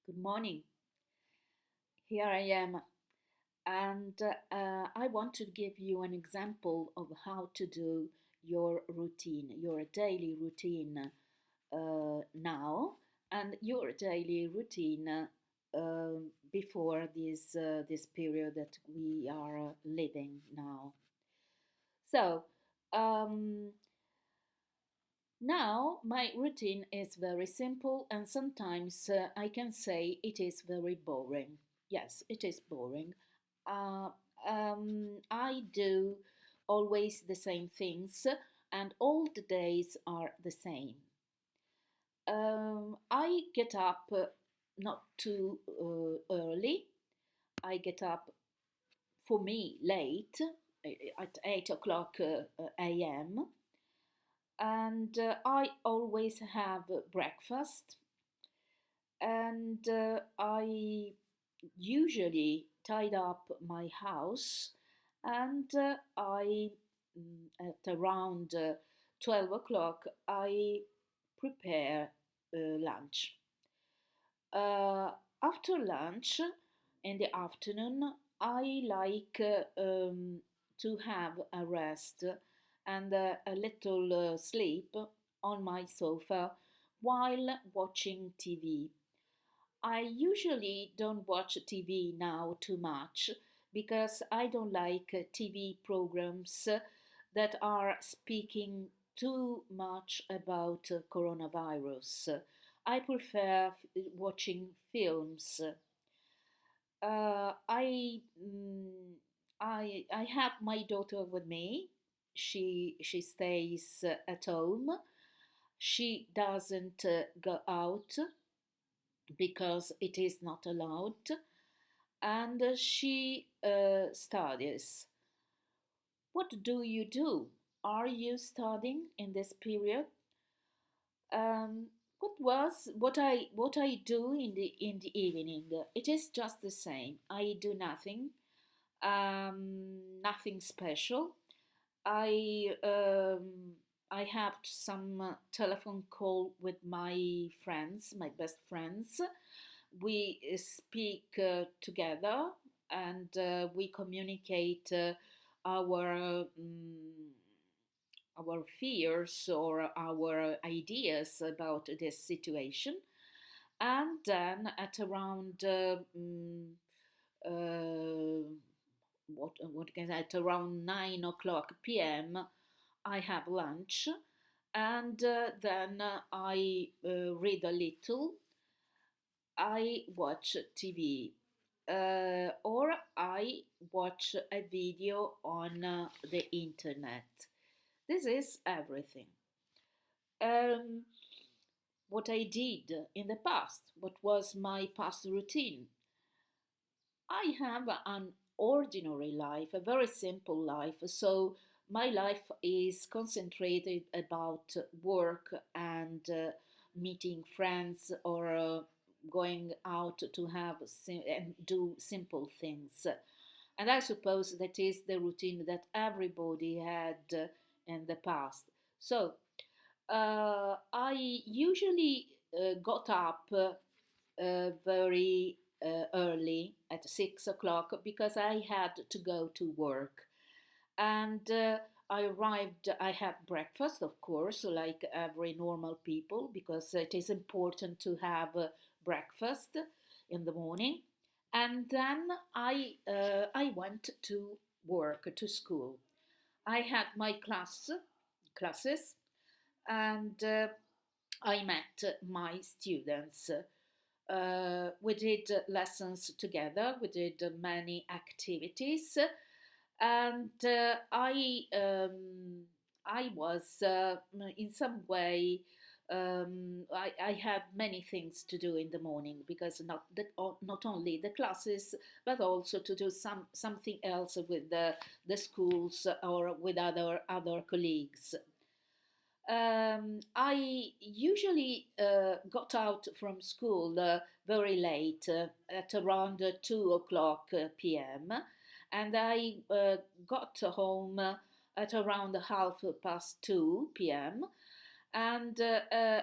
Good morning. Here I am, and I want to give you an example of how to do your routine, your daily routine now, and your daily routine before this period that we are living now. So, um, now my routine is very simple, and sometimes I can say it is very boring. Yes, it is boring. Uh, I do always the same things, and all the days are the same. I get up not too early. I get up for me late at 8 o'clock a.m. And I always have breakfast, and I usually tidy up my house, and at around 12 o'clock I prepare lunch. Uh, After lunch in the afternoon, I like to have a rest and a little sleep on my sofa while watching TV. I usually don't watch TV now too much because I don't like TV programs that are speaking too much about coronavirus. I prefer watching films. I I have my daughter with me. She stays at home. She doesn't go out because it is not allowed, and she studies. What do you do? Are you studying in this period? What I do in the evening? It is just the same. I do nothing, nothing special. I I have some telephone call with my friends, my best friends. We speak together, and we communicate our fears or our ideas about this situation. And then at around uh, what can I, at around 9 o'clock p.m. I have lunch, and then I read a little. I watch TV, or I watch a video on the internet. This is everything. Um, what I did in the past, what was my past routine. I have an ordinary life, a very simple life. So my life is concentrated about work and meeting friends or going out to have and do simple things. And I suppose that is the routine that everybody had in the past. So I usually got up very early at 6 o'clock because I had to go to work. And I arrived, I had breakfast, of course, like every normal people, because it is important to have breakfast in the morning. And then I went to work, to school. I had my classes, and I met my students. We did lessons together, we did many activities, and I was in some way. I had many things to do in the morning because not only the classes but also to do something else with the schools or with other colleagues. I usually got out from school very late, at around 2 o'clock p.m., and I got home at around 2:30 p.m. and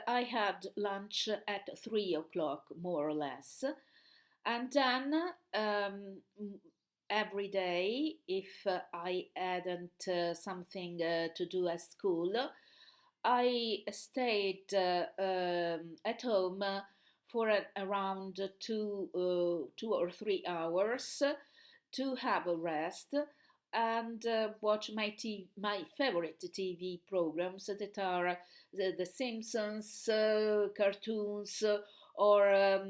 I had lunch at 3 o'clock, more or less. And then every day, if I hadn't something to do at school, I stayed at home for around 2 or 3 hours to have a rest and watch my favorite TV programs that are the Simpsons, cartoons, or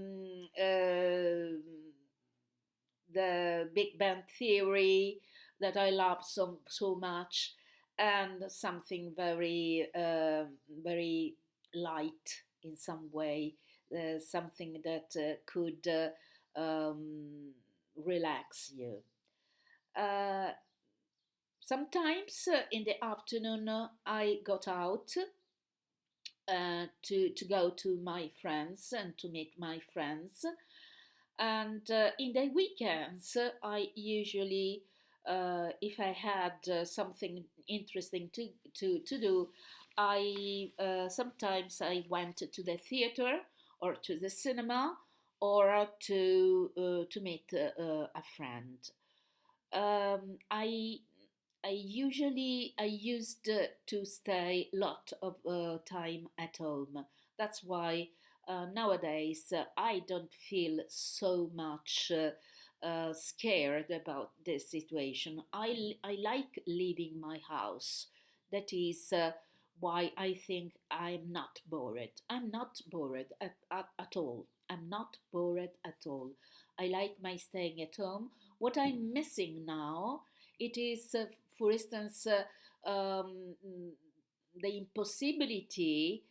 the Big Bang Theory that I love so much, and something very light in some way, something that could relax you. Uh, Sometimes in the afternoon I got out to go to my friends and to meet my friends. And in the weekends, I usually, if I had something interesting to do, I sometimes I went to the theater or to the cinema or to meet a friend. I used to stay a lot of time at home. That's why nowadays I don't feel so much scared about this situation. I like leaving my house. That is why I think I'm not bored. I'm not bored at all. I'm not bored at all. I like my staying at home. What I'm missing now, it is, for instance, the impossibility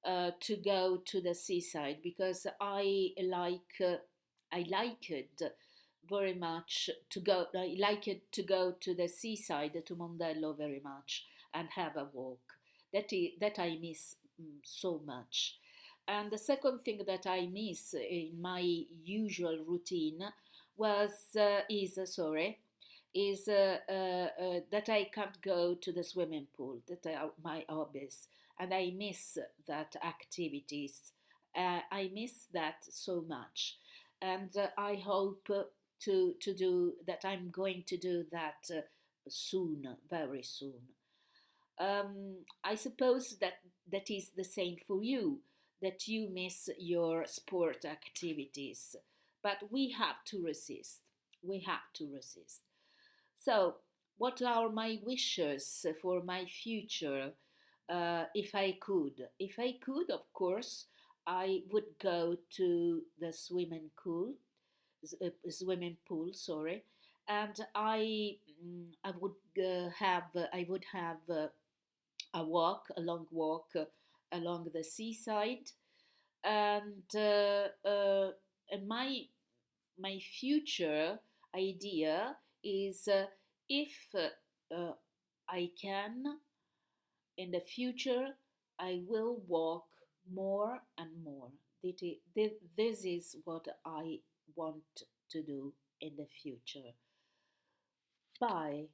to go to the seaside because I like it very much to go. I like it to go to the seaside to Mondello very much and have a walk. That I miss so much. And the second thing that I miss in my usual routine was is sorry is that I can't go to the swimming pool. That are my hobbies, and I miss that activities. I miss that so much, and I hope to do that. I'm going to do that soon, very soon. I suppose that that is the same for you, that you miss your sport activities, but we have to resist. We have to resist. So, what are my wishes for my future if I could? If I could, of course, I would go to the swimming pool, sorry, and I would have a long walk along the seaside, and and my future idea is if I can in the future, I will walk more and more. This is what I want to do in the future. Bye.